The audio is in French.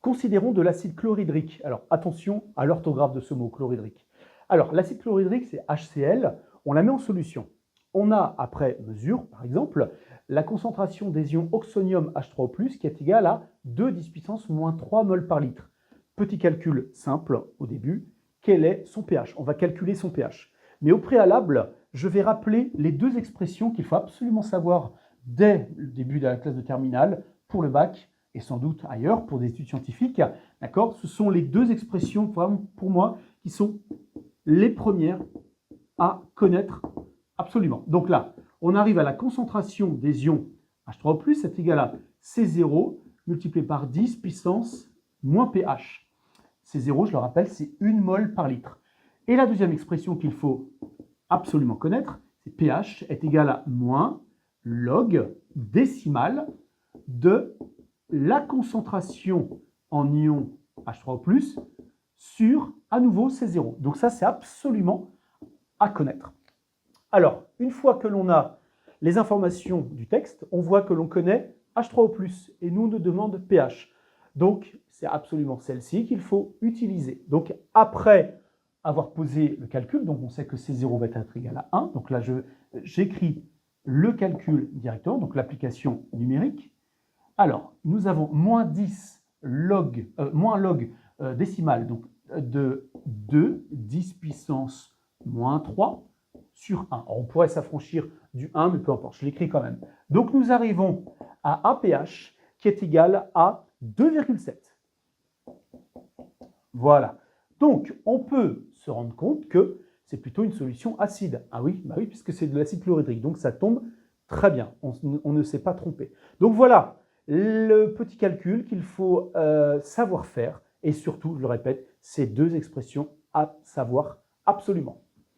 Considérons de l'acide chlorhydrique. Alors, attention à l'orthographe de ce mot, chlorhydrique. Alors, l'acide chlorhydrique, c'est HCl. On la met en solution. On a, après mesure, par exemple, la concentration des ions oxonium H3O+, qui est égale à 2 10 puissance moins 3 mol par litre. Petit calcul simple au début. Quel est son pH? On va calculer son pH. Mais au préalable, je vais rappeler les deux expressions qu'il faut absolument savoir dès le début de la classe de terminale pour le bac et sans doute ailleurs pour des études scientifiques. D'accord? Ce sont les deux expressions, vraiment, pour moi, qui sont les premières à connaître absolument. Donc là, on arrive à la concentration des ions H3O+, c'est égal à C0 multiplié par 10 puissance moins pH. C0, je le rappelle, c'est 1 mol par litre. Et la deuxième expression qu'il faut absolument connaître, c'est pH est égal à moins log décimal de la concentration en ions H3O+, sur, à nouveau, C0. Donc ça, c'est absolument à connaître. Alors, une fois que l'on a les informations du texte, on voit que l'on connaît H3O+, et nous, on nous demande pH. Donc, c'est absolument celle-ci qu'il faut utiliser. Donc, après avoir posé le calcul, donc on sait que C0 va être égal à 1. Donc là, j'écris le calcul directement, donc l'application numérique. Alors, nous avons moins 10 log, décimal, donc de 2, 10 puissance moins 3 sur 1. Alors, on pourrait s'affranchir du 1, mais peu importe, je l'écris quand même. Donc, nous arrivons à un pH qui est égal à 2,7. Voilà. Donc, on peut se rendre compte que c'est plutôt une solution acide. Ah oui, bah oui, puisque c'est de l'acide chlorhydrique. Donc, ça tombe très bien. On ne s'est pas trompé. Donc, voilà le petit calcul qu'il faut savoir faire. Et surtout, je le répète, ces deux expressions à savoir absolument.